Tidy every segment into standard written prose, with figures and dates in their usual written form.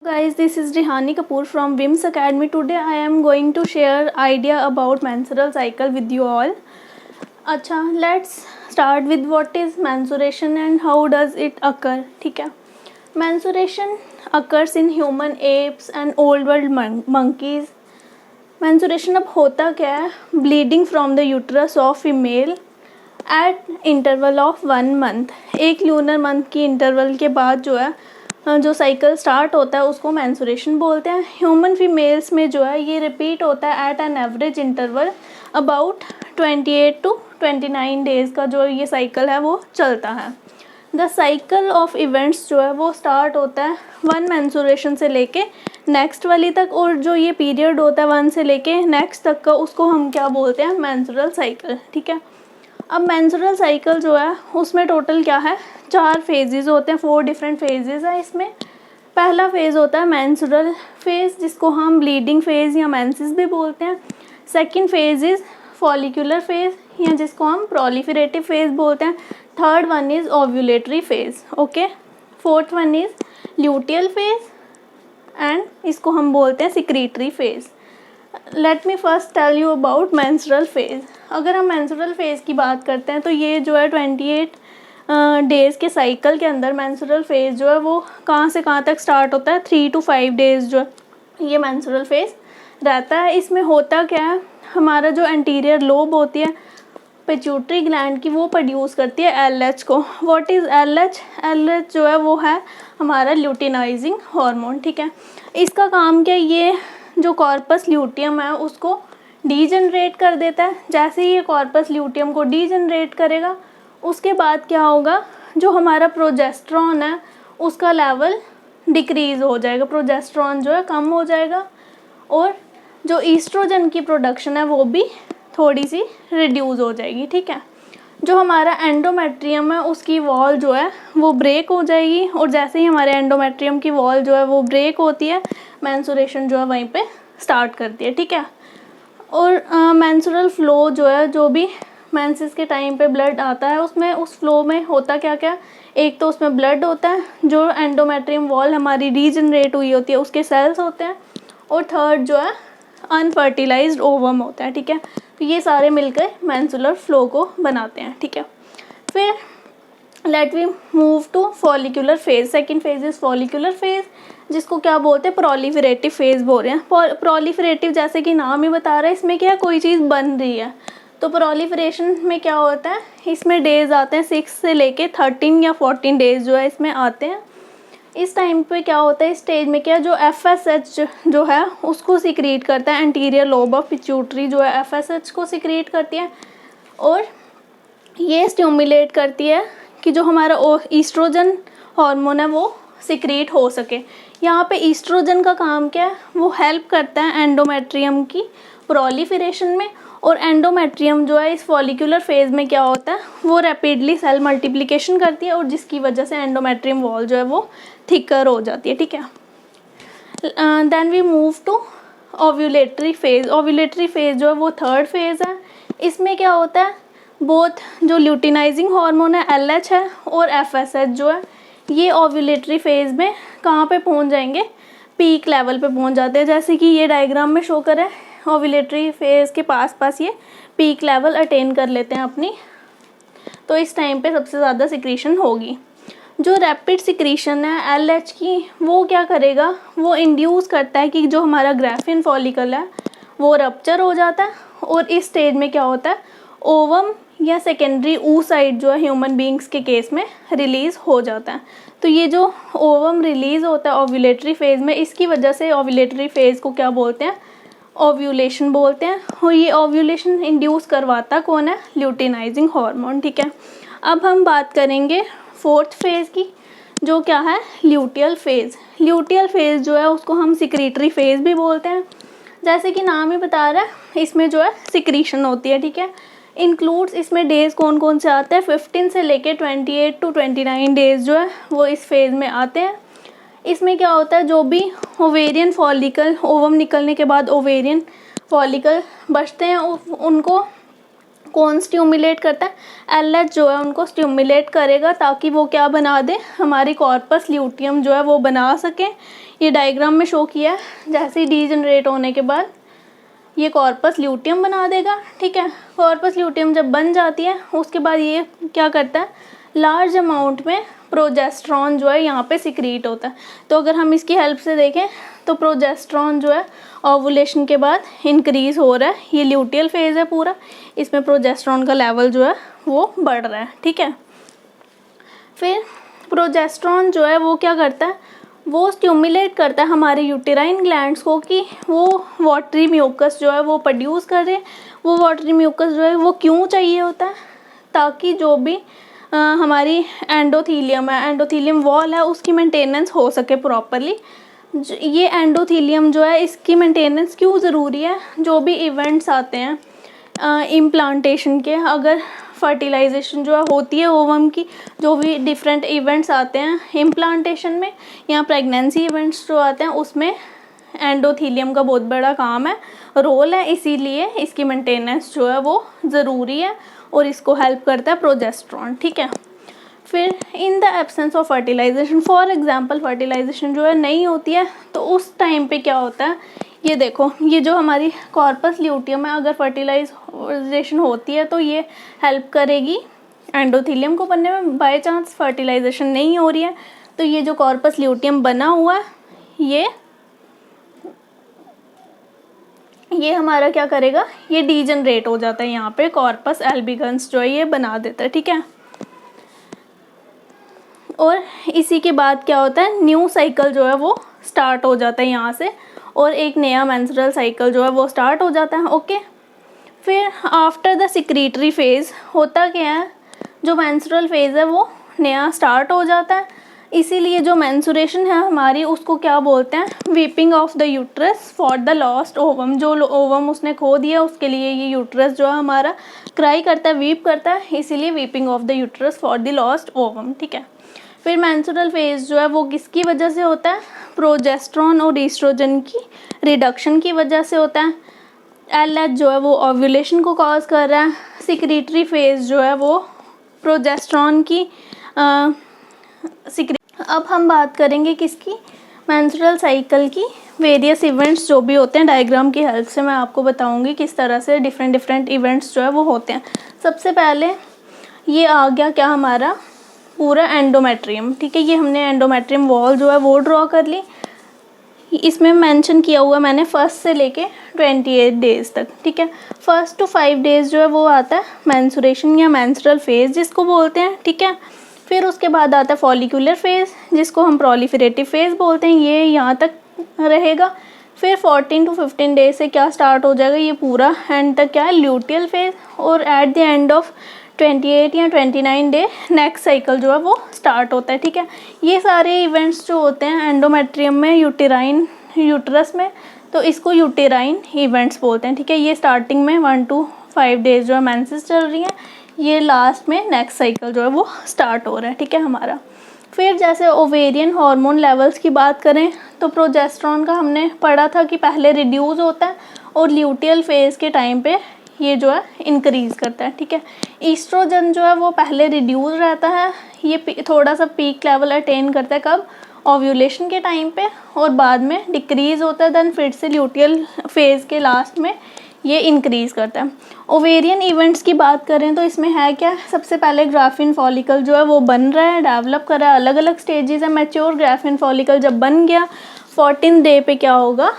Guys, this is Rihani Kapoor from Wims Academy. Today I am going to share idea about menstrual cycle with you all. अच्छा, let's start with what is menstruation and how does it occur. ठीक है, menstruation occurs in human, apes and old world monkeys. menstruation अब होता क्या है? Bleeding from the uterus of female at interval of 1 month. एक lunar month की interval के बाद जो है जो साइकिल स्टार्ट होता है उसको मेंस्ट्रुएशन बोलते हैं. ह्यूमन फीमेल्स में जो है ये रिपीट होता है at an average interval about 28 to 29 days का जो ये साइकिल है वो चलता है. द साइकिल ऑफ इवेंट्स जो है वो स्टार्ट होता है 1 मेंस्ट्रुएशन से लेके नेक्स्ट वाली तक, और जो ये पीरियड होता है 1 से लेके नेक्स्ट तक का उसको हम क्या बोलते हैं? Menstrual cycle. ठीक है, अब मेंस्ट्रुअल साइकिल जो है उसमें टोटल क्या है? 4 फेजेस होते हैं, 4 डिफरेंट फेजेस हैं इसमें. पहला फेज़ होता है मेंस्ट्रुअल फेज़ जिसको हम ब्लीडिंग फेज़ या मेंसेस भी बोलते हैं. Second phase is follicular phase या जिसको हम प्रोलिफरेटिव फेज़ बोलते हैं. Third one is ovulatory phase. Okay, fourth one is luteal phase and इसको हम बोलते हैं secretory phase. Let me first tell you about menstrual phase. अगर हम मेंस्ट्रुअल फेज़ की बात करते हैं तो ये जो है 28 डेज़ के साइकिल के अंदर मेंस्ट्रुअल फेज़ जो है वो कहाँ से कहाँ तक स्टार्ट होता है? 3 to 5 डेज़ जो है ये मेंस्ट्रुअल फेज़ रहता है. इसमें होता क्या है? हमारा जो एंटीरियर लोब होती है पिट्यूटरी ग्लैंड की, वो प्रोड्यूस करती है LH को. What is LH? LH जो है वो है हमारा ल्यूटिनाइजिंग हार्मोन. ठीक है, इसका काम क्या? ये जो कॉर्पस ल्यूटियम है उसको डीजनरेट कर देता है. जैसे ही ये कॉर्पस ल्यूटियम को डीजनरेट करेगा उसके बाद क्या होगा? जो हमारा प्रोजेस्टेरॉन है उसका लेवल डिक्रीज़ हो जाएगा, प्रोजेस्टेरॉन जो है कम हो जाएगा, और जो ईस्ट्रोजन की प्रोडक्शन है वो भी थोड़ी सी रिड्यूस हो जाएगी. ठीक है, जो हमारा एंडोमेट्रियम है उसकी वॉल जो है वो ब्रेक हो जाएगी, और जैसे ही हमारे एंडोमेट्रियम की वॉल जो है वो ब्रेक होती है मेंस्ट्रुएशन जो है वहीं पे स्टार्ट करती है. ठीक है, और मेंस्ट्रुअल फ्लो जो है, जो भी मेंसेस के टाइम पे ब्लड आता है उसमें उस फ्लो में होता क्या क्या? एक तो उसमें ब्लड होता है, जो एंडोमेट्रियम वॉल हमारी रीजनरेट हुई होती है उसके सेल्स होते हैं, और थर्ड जो है अनफर्टिलाइज्ड ओवम होता है. ठीक है, तो ये सारे मिलकर मेंस्ट्रुअल फ्लो को बनाते हैं. ठीक है, फिर let we move to follicular phase. Second phase is follicular phase जिसको क्या बोलते हैं? प्रोलिफरेटिव फेज बोल रहे हैं. प्रोलिफरेटिव जैसे कि नाम ही बता रहा है, इसमें क्या है? कोई चीज़ बन रही है. तो प्रोलिफरेशन में क्या होता है? इसमें डेज आते हैं 6 से लेके 13 या 14 डेज जो है इसमें आते हैं. इस टाइम पे क्या होता है? इस स्टेज में क्या, जो FSH जो है उसको सिक्रीट करता है. एंटीरियर लोब ऑफ पिट्यूटरी जो है FSH को सिक्रीट करती है, और ये स्टिमुलेट करती है कि जो हमारा ईस्ट्रोजन हार्मोन है वो सिक्रीट हो सके. यहाँ पे ईस्ट्रोजन का काम क्या है? वो हेल्प करता है एंडोमेट्रियम की प्रोलिफरेशन में, और एंडोमेट्रियम जो है इस फॉलिकुलर फेज में क्या होता है? वो रैपिडली सेल मल्टीप्लिकेशन करती है, और जिसकी वजह से एंडोमेट्रियम वॉल जो है वो थिकर हो जाती है. ठीक है, then we move to ovulatory phase. Ovulatory phase जो है वो थर्ड फेज है. इसमें क्या होता है? बोथ जो ल्यूटिनाइजिंग हार्मोन है LH है और FSH जो है ये ओव्यूलेटरी फेज में कहाँ पे पहुँच जाएंगे? पीक लेवल पे पहुँच जाते हैं. जैसे कि ये डायग्राम में शो कर है, ओव्यूलेटरी फेज के पास पास ये पीक लेवल अटेन कर लेते हैं अपनी. तो इस टाइम पे सबसे ज़्यादा सिक्रीशन होगी. जो रैपिड सिक्रीशन है LH की, वो क्या करेगा? वो इंड्यूस करता है कि जो हमारा ग्राफिन फॉलिकल है वो रप्चर हो जाता है, और इस स्टेज में क्या होता है? ओवम या सेकेंडरी oocyte जो है ह्यूमन बींग्स के केस में रिलीज़ हो जाता है. तो ये जो ओवम रिलीज़ होता है ओव्यूलेटरी फेज़ में, इसकी वजह से ओव्यूलेटरी फेज़ को क्या बोलते हैं? ओव्यूलेशन बोलते हैं. और ये ओव्यूलेशन इंड्यूस करवाता कौन है? Luteinizing hormone. ठीक है, अब हम बात करेंगे फोर्थ फेज़ की, जो क्या है? Luteal phase. ल्यूटियल फेज़ जो है उसको हम सिक्रीटरी फेज़ भी बोलते हैं. जैसे कि नाम ही बता रहा है, इसमें जो है सिक्रीशन होती है. ठीक है, इंक्लूड्स इसमें डेज़ कौन कौन से आते हैं? 15 से लेके 28 to 29 डेज़ जो है वो इस फेज़ में आते हैं. इसमें क्या होता है? जो भी ओवेरियन फॉलिकल, ओवम निकलने के बाद ओवेरियन फॉलिकल बचते हैं उनको कौन स्टिमुलेट करता है? एलएच जो है उनको स्टिमुलेट करेगा ताकि वो क्या बना दे, हमारी कॉर्पस ल्यूटियम जो है वो बना सके। ये डायग्राम में शो किया है। जैसे ही डीजनरेट होने के बाद ये कॉर्पस ल्यूटियम बना देगा, ठीक है। कॉर्पस ल्यूटियम जब बन जाती है उसके बाद ये क्या करता है, लार्ज अमाउंट में प्रोजेस्टेरॉन जो है यहाँ पे सिक्रीट होता है। तो अगर हम इसकी हेल्प से देखें तो प्रोजेस्टेरॉन जो है ओवुलेशन के बाद इंक्रीज़ हो रहा है। ये ल्यूटियल फेज़ है पूरा, इसमें प्रोजेस्टेरॉन का लेवल जो है वो बढ़ रहा है, ठीक है। फिर प्रोजेस्टेरॉन जो है वो क्या करता है, वो स्टिमुलेट करता है हमारे यूटेराइन ग्लैंड्स को कि वो वाटरी म्यूकस जो है वो प्रोड्यूस करे। वो वाटरी म्यूकस जो है वो क्यों चाहिए होता है, ताकि जो भी हमारी एंडोथीलियम है, एंडोथीलियम वॉल है, उसकी मेंटेनेंस हो सके प्रॉपरली। ये एंडोथीलियम जो है इसकी मेंटेनेंस क्यों ज़रूरी है, जो भी इवेंट्स आते हैं इम्प्लांटेशन के, अगर फर्टिलाइजेशन जो है होती है ओवम की, जो भी डिफरेंट इवेंट्स आते हैं इम्प्लांटेशन में या प्रेगनेंसी इवेंट्स जो आते हैं, उसमें एंडोथीलियम का बहुत बड़ा काम है, रोल है। इसीलिए इसकी मेंटेनेंस जो है वो ज़रूरी है और इसको हेल्प करता है प्रोजेस्टेरॉन, ठीक है। फिर in the absence of fertilisation, for example fertilisation जो है नहीं होती है तो उस टाइम पे क्या होता है, ये देखो, ये जो हमारी कॉर्पस ल्यूटियम है, अगर फर्टिलाइजेशन होती है तो ये हेल्प करेगी एंडोथीलियम को बनने में। बाय चांस फर्टिलाइजेशन नहीं हो रही है तो ये जो कॉर्पस ल्यूटियम बना हुआ है ये हमारा क्या करेगा, ये डीजनरेट हो जाता है, यहाँ पे कॉर्पस एल्बिगन्स जो है ये बना देता है, ठीक है। और इसी के बाद क्या होता है, न्यू साइकिल जो है वो स्टार्ट हो जाता है यहाँ से, और एक नया मेंस्ट्रुअल साइकिल जो है वो स्टार्ट हो जाता है, ओके। फिर आफ्टर द सिक्रीटरी फेज़ होता क्या है, जो मेंस्ट्रुअल फेज़ है वो नया स्टार्ट हो जाता है। इसीलिए जो मेंस्ट्रुएशन है हमारी उसको क्या बोलते हैं, weeping of the uterus for the lost ovum. जो ओवम उसने खो दिया उसके लिए ये यूट्रस जो है हमारा क्राई करता है, वीप करता है, इसीलिए weeping of the uterus for the lost ovum, ठीक है। फिर मेंस्ट्रुअल फेज़ जो है वो किसकी वजह से होता है, प्रोजेस्टेरॉन और ईस्ट्रोजन की रिडक्शन की वजह से होता है। एलएच जो है वो ओव्यूलेशन को कॉज कर रहा है। सिक्रीटरी फेज़ जो है वो प्रोजेस्टेरॉन की अब हम बात करेंगे किसकी, मेंस्ट्रुअल साइकिल की वेरियस इवेंट्स जो भी होते हैं। डायग्राम की हेल्प से मैं आपको बताऊंगी किस तरह से डिफरेंट इवेंट्स जो है वो होते हैं। सबसे पहले ये आ गया क्या, हमारा पूरा एंडोमेट्रियम, ठीक है। ये हमने एंडोमेट्रियम वॉल जो है वो ड्रॉ कर ली। इसमें मेंशन किया हुआ मैंने फर्स्ट से लेके 28 डेज़ तक, ठीक है। 1 to 5 डेज़ जो है वो आता है मेंस्ट्रुएशन या मेंस्ट्रुअल फेज़ जिसको बोलते हैं, ठीक है। फिर उसके बाद आता है फॉलिकुलर फेज़ जिसको हम प्रोलिफरेटिव फेज़ बोलते हैं, ये यहाँ तक रहेगा। फिर 14 to 15 डेज से क्या स्टार्ट हो जाएगा, ये पूरा एंड तक क्या है, ल्यूटियल फेज़। और एट द एंड ऑफ 28 या 29 डे नेक्स्ट साइकिल जो है वो स्टार्ट होता है, ठीक है। ये सारे इवेंट्स जो होते हैं एंडोमेट्रियम में, यूटरस में, तो इसको यूटेराइन इवेंट्स बोलते हैं, ठीक है। ये स्टार्टिंग में 1 to 5 डेज जो है मेंसेस चल रही हैं, ये लास्ट में नेक्स्ट साइकिल जो है वो स्टार्ट हो रहा है, ठीक है हमारा। फिर जैसे ओवेरियन हार्मोन लेवल्स की बात करें तो प्रोजेस्टेरॉन का हमने पढ़ा था कि पहले रिड्यूस होता है और ल्यूटियल फेज़ के टाइम पे ये जो है इंक्रीज़ करता है, ठीक है। ईस्ट्रोजन जो है वो पहले रिड्यूस रहता है, ये थोड़ा सा पीक लेवल अटेन करता है कब, ओव्यूलेशन के टाइम पे, और बाद में डिक्रीज़ होता है, देन फिर से ल्यूटियल फेज़ के लास्ट में ये इंक्रीज़ करता है। ओवेरियन इवेंट्स की बात करें तो इसमें है क्या, सबसे पहले ग्राफिन फॉलिकल जो है वो बन रहा है, डेवलप कर रहा है, अलग अलग स्टेजेस है। मैच्योर ग्राफिन फॉलिकल जब बन गया 14 डे पे क्या होगा,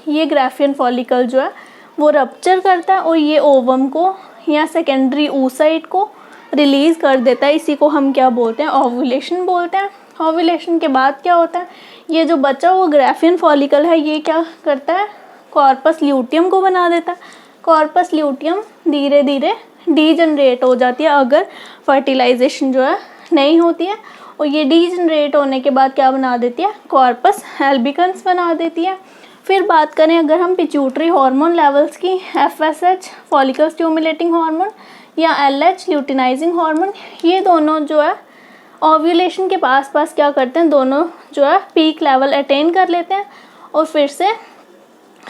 ये ग्राफिन फॉलिकल जो है वो रप्चर करता है और ये ओवम को या सेकेंडरी oocyte को रिलीज़ कर देता है। इसी को हम क्या बोलते हैं, ओव्यूलेशन बोलते हैं। ओव्यूलेशन के बाद क्या होता है, ये जो बचा हुआ ग्राफिन फॉलिकल है ये क्या करता है, कॉर्पस ल्यूटियम को बना देता है। कॉर्पस ल्यूटियम धीरे धीरे डीजनरेट हो जाती है अगर फर्टिलाइजेशन जो है नहीं होती है, और ये डीजनरेट होने के बाद क्या बना देती है, कॉर्पस एल्बिकन्स बना देती है। फिर बात करें अगर हम पिट्यूटरी हार्मोन लेवल्स की, FSH फॉलिकल स्टिमुलेटिंग हार्मोन या LH ल्यूटिनाइजिंग हार्मोन, ये दोनों जो है ओव्यूलेशन के पास क्या करते हैं, दोनों जो है पीक लेवल अटेन कर लेते हैं और फिर से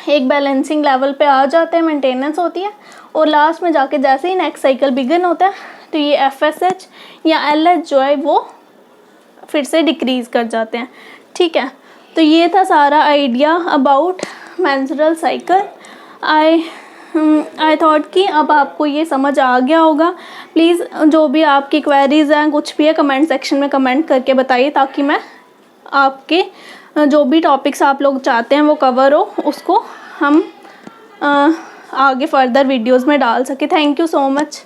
एक बैलेंसिंग लेवल पे आ जाते हैं, मेंटेनेंस होती है, और लास्ट में जाके जैसे ही नेक्स्ट साइकिल बिगिन होता है तो ये FSH या LH जो है वो फिर से डिक्रीज़ कर जाते हैं। ठीक है, तो ये था सारा idea about menstrual cycle. I thought कि अब आपको ये समझ आ गया होगा। प्लीज़ जो भी आपकी क्वेरीज़ हैं, कुछ भी है, कमेंट सेक्शन में कमेंट करके बताइए, ताकि मैं आपके जो भी टॉपिक्स आप लोग चाहते हैं वो कवर हो, उसको हम आगे फर्दर वीडियोस में डाल सके। Thank you so much.